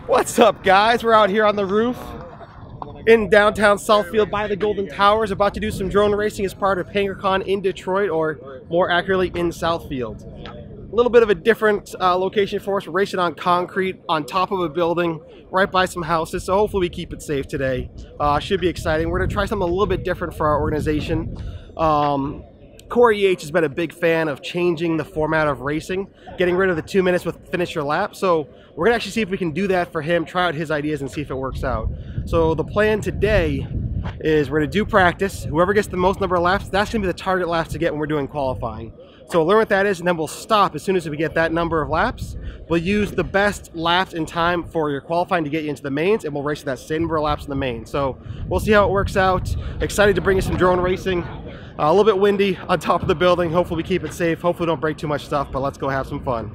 What's up, guys? We're out here on the roof in downtown Southfield by the Golden Towers, about to do some drone racing as part of Penguicon in Detroit, or more accurately in Southfield. A little bit of a different location for us. We're racing on concrete on top of a building right by some houses, so hopefully we keep it safe today. Should be exciting. We're going to try something a little bit different for our organization. Corey Yates has been a big fan of changing the format of racing, getting rid of the 2 minutes with finish your lap. So we're gonna actually see if we can do that for him, try out his ideas and see if it works out. So the plan today is we're gonna do practice. Whoever gets the most number of laps, that's gonna be the target laps to get when we're doing qualifying. So we'll learn what that is, and then we'll stop as soon as we get that number of laps. We'll use the best laps in time for your qualifying to get you into the mains, and we'll race that same number of laps in the main. So we'll see how it works out. Excited to bring you some drone racing. A little bit windy on top of the building. Hopefully we keep it safe. Hopefully we don't break too much stuff, but let's go have some fun.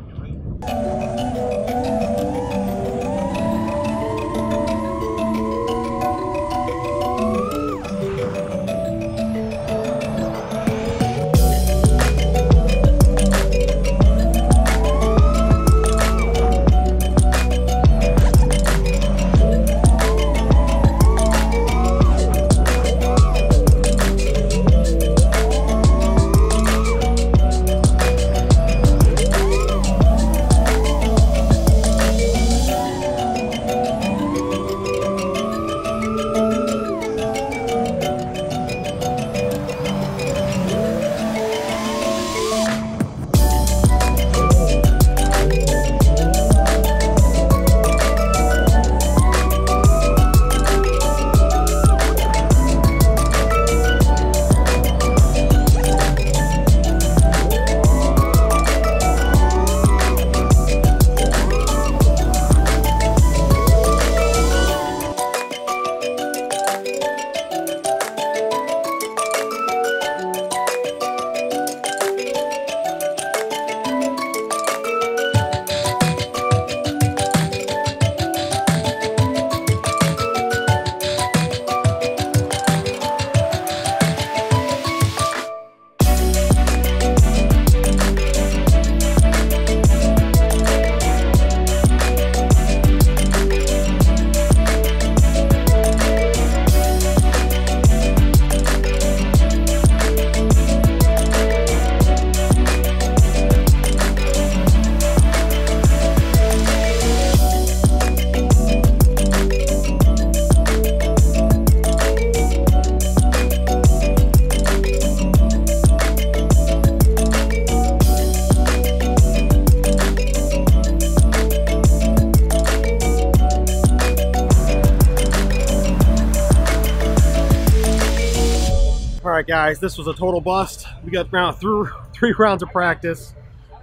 Alright guys, this was a total bust. We got through 3 rounds of practice.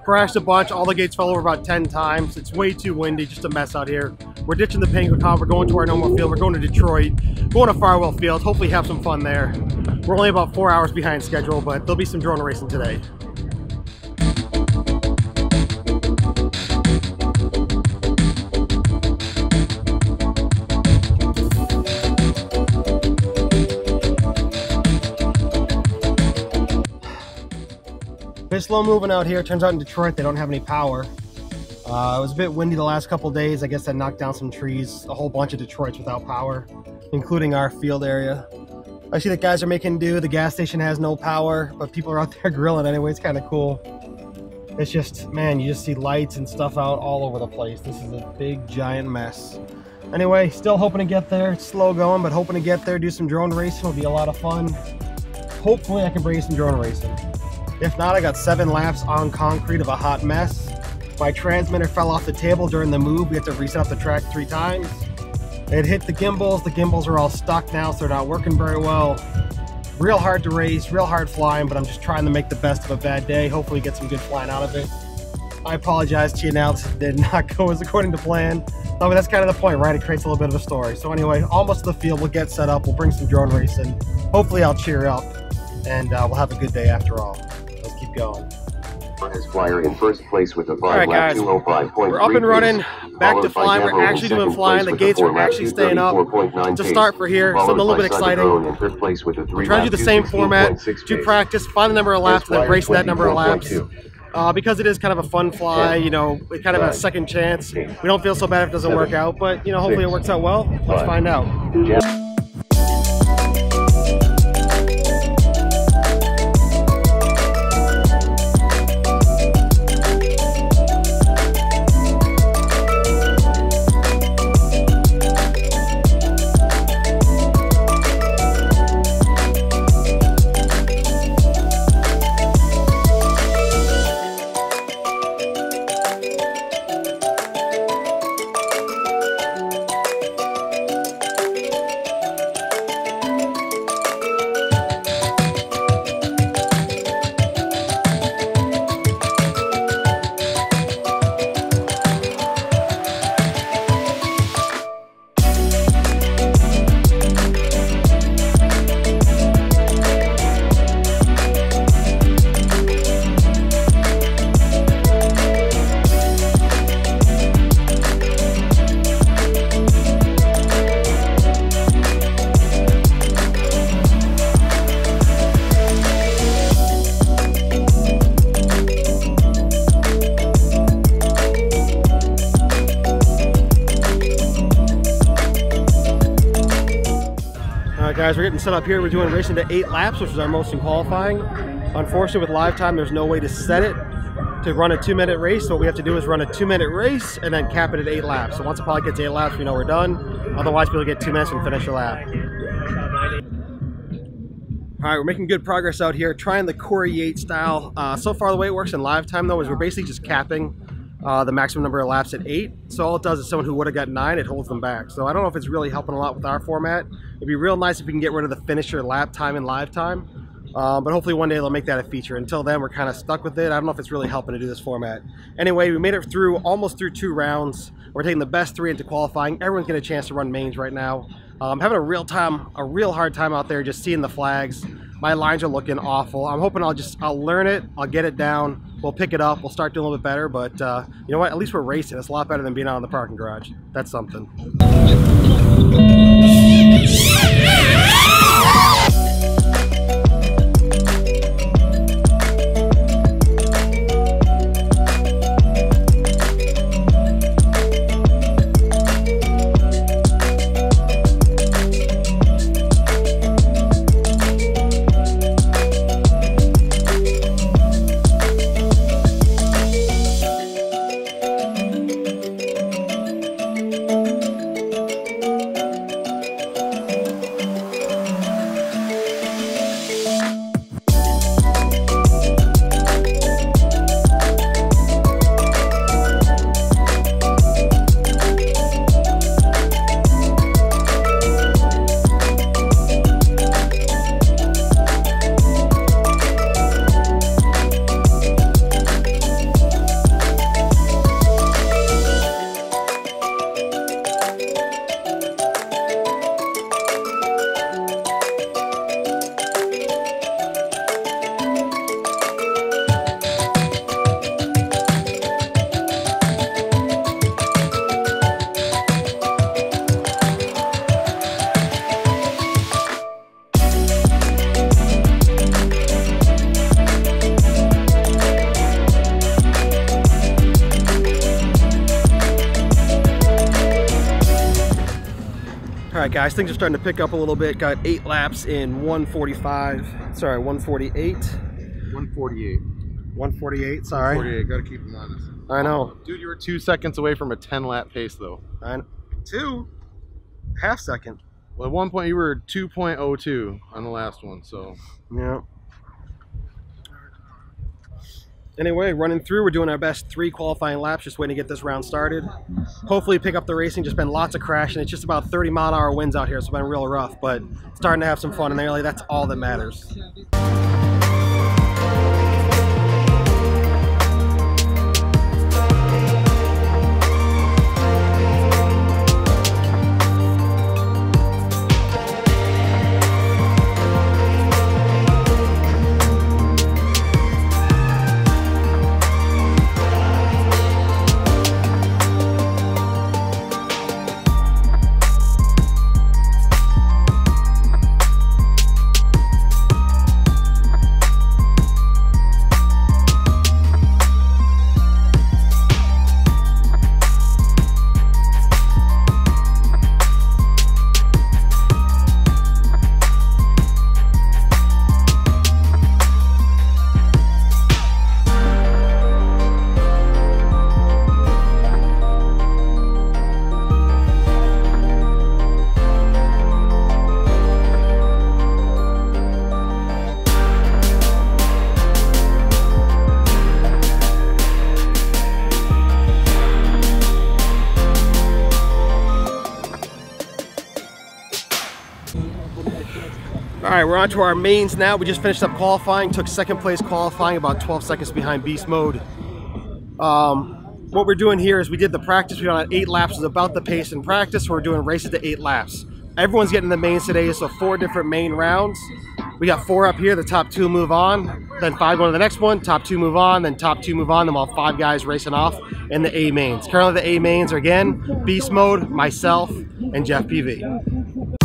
Crashed a bunch, all the gates fell over about 10 times. It's way too windy, just a mess out here. We're ditching the Penguicon, we're going to our normal field, we're going to Detroit, going to Farwell Field, hopefully have some fun there. We're only about 4 hours behind schedule, but there'll be some drone racing today. Bit slow moving out here. Turns out in Detroit they don't have any power. It was a bit windy the last couple days. I guess that knocked down some trees. A whole bunch of Detroit's without power, including our field area. I see that guys are making do. The gas station has no power, but people are out there grilling anyway. It's kind of cool. It's just, man, you just see lights and stuff out all over the place. This is a big giant mess. Anyway, still hoping to get there. It's slow going, but hoping to get there, do some drone racing. Will be a lot of fun. Hopefully I can bring you some drone racing. If not, I got 7 laps on concrete of a hot mess. My transmitter fell off the table during the move. We had to reset up the track 3 times. It hit the gimbals. The gimbals are all stuck now, so they're not working very well. Real hard to race, real hard flying, but I'm just trying to make the best of a bad day. Hopefully get some good flying out of it. I apologize to you now. This did not go as according to plan. I mean, that's kind of the point, right? It creates a little bit of a story. So anyway, almost to the field. We'll get set up. We'll bring some drone racing. Hopefully I'll cheer up, and we'll have a good day after all. Let's keep going. His flyer in first place with a 5 Alright guys, we're up and running, back to flying. We're actually doing flying. The gates are actually staying up. To start for here, something a little bit exciting. We're trying to do the same format, do practice, find the number of laps, and then race that number of laps. because it is kind of a fun fly, you know, it kind of a second chance. We don't feel so bad if it doesn't work out, but you know, hopefully it works out well. Let's find out. Guys, we're getting set up here. We're doing racing to 8 laps, which is our most in qualifying. Unfortunately, with live time, there's no way to set it to run a 2-minute race. So what we have to do is run a 2-minute race and then cap it at 8 laps. So once the pilot gets 8 laps, we know we're done. Otherwise, people get 2 minutes and finish a lap. All right, we're making good progress out here, trying the Corey Yates style. So far, the way it works in live time, though, is we're basically just capping the maximum number of laps at 8. So all it does is someone who would have got 9, it holds them back. So I don't know if it's really helping a lot with our format. It'd be real nice if we can get rid of the finisher lap time in live time. But hopefully one day they'll make that a feature. Until then, we're kind of stuck with it. I don't know if it's really helping to do this format. Anyway, we made it through, almost through 2 rounds. We're taking the best 3 into qualifying. Everyone's getting a chance to run mains right now. I'm having a real hard time out there just seeing the flags. My lines are looking awful. I'm hoping I'll learn it, I'll get it down, we'll pick it up, we'll start doing a little bit better, but you know what, at least we're racing. It's a lot better than being out in the parking garage. That's something. Alright guys, things are starting to pick up a little bit. Got 8 laps in 148. 148, sorry. 148, gotta keep them honest. I know. Dude, you were 2 seconds away from a 10-lap pace though. 2? Half second. Well, at one point you were 2.02 on the last one, so. Yeah. Anyway, running through, we're doing our best 3 qualifying laps, just waiting to get this round started. Hopefully pick up the racing, just been lots of crashing. It's just about 30-mile-an-hour winds out here, so it's been real rough, but starting to have some fun, and really that's all that matters. right, we're on to our mains now. We just finished up qualifying, took second place qualifying, about 12 seconds behind beast mode. What we're doing here is we did the practice. We went on 8 laps, is about the pace in practice. We're doing races to 8 laps. Everyone's getting the mains today, so 4 different main rounds. We got 4 up here, the top 2 move on, then 5 go to the next one, top 2 move on, then top 2 move on, then we'll have 5 guys racing off in the A mains. Currently the A mains are again, beast mode, myself, and Jeff PV.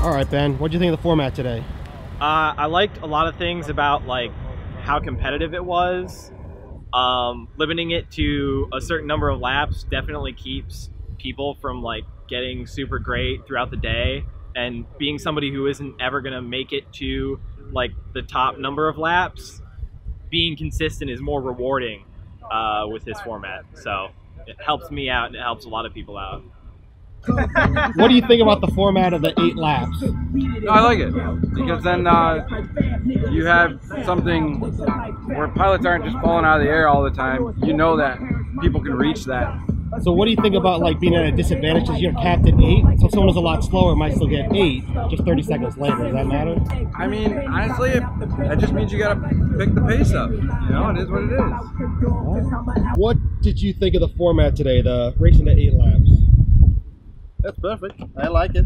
All right, Ben, what do you think of the format today? I liked a lot of things about like how competitive it was. Limiting it to a certain number of laps definitely keeps people from like getting super great throughout the day, and being somebody who isn't ever gonna make it to like the top number of laps, being consistent is more rewarding with this format. So it helps me out and it helps a lot of people out. What do you think about the format of the 8 laps? No, I like it because then you have something where pilots aren't just falling out of the air all the time. You know that people can reach that. So what do you think about like being at a disadvantage because you're capped at 8? So if someone is a lot slower might still get 8 just 30 seconds later. Does that matter? I mean, honestly, that just means you got to pick the pace up. You know, it is what it is. What did you think of the format today, the racing to 8 laps? That's perfect. I like it.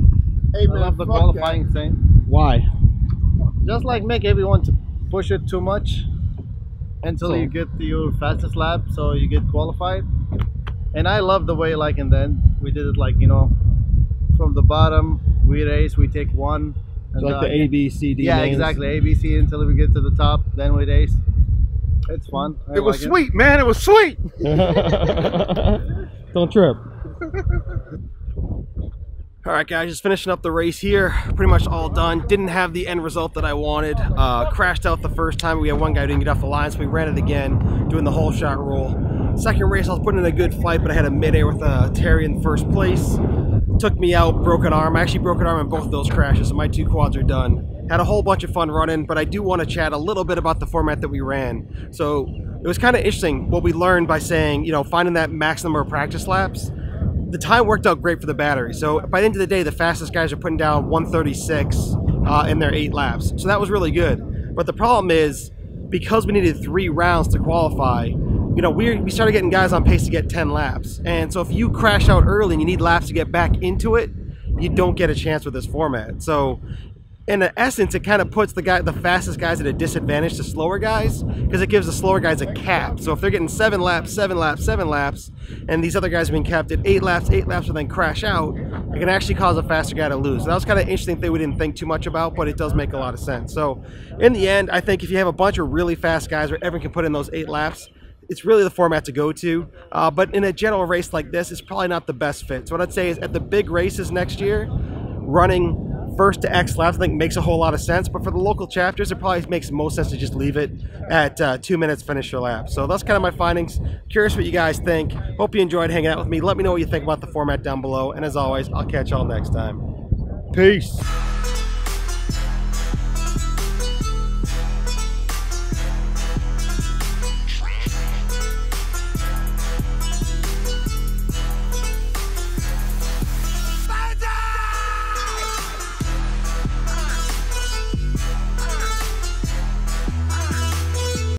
Hey, man, I love the qualifying thing. Why? Just like make everyone to push it too much until you get to your fastest lap, so you get qualified. And I love the way, like, and then we did it like, you know, from the bottom we race, we take one. And like the A, B, C, D. Yeah, names. Exactly. A, B, C until we get to the top, then we race. It's fun. It was sweet, man. It was sweet. Don't trip. All right, guys, just finishing up the race here. Pretty much all done. Didn't have the end result that I wanted. Crashed out the first time. We had one guy who didn't get off the line, so we ran it again, doing the whole shot roll. Second race, I was putting in a good fight, but I had a midair with Terry in first place. Took me out, broken arm. I actually broke an arm in both of those crashes, so my 2 quads are done. Had a whole bunch of fun running, but I do want to chat a little bit about the format that we ran. So it was kind of interesting what we learned by saying, you know, finding that max number of practice laps. The time worked out great for the battery. So by the end of the day, the fastest guys are putting down 136 in their 8 laps. So that was really good. But the problem is, because we needed 3 rounds to qualify, you know, we started getting guys on pace to get 10 laps. And so if you crash out early and you need laps to get back into it, you don't get a chance with this format. So in essence, it kind of puts the fastest guys at a disadvantage to slower guys, because it gives the slower guys a cap. So if they're getting 7 laps, 7 laps, 7 laps, and these other guys are being capped at 8 laps, and then crash out, it can actually cause a faster guy to lose. So that was kind of an interesting thing we didn't think too much about, but it does make a lot of sense. So in the end, I think if you have a bunch of really fast guys where everyone can put in those 8 laps, it's really the format to go to. But in a general race like this, it's probably not the best fit. So what I'd say is at the big races next year, running first to X laps I think makes a whole lot of sense, but for the local chapters it probably makes most sense to just leave it at 2 minutes finish your lap. So that's kind of my findings. Curious what you guys think. Hope you enjoyed hanging out with me. Let me know what you think about the format down below, and as always, I'll catch y'all next time. Peace.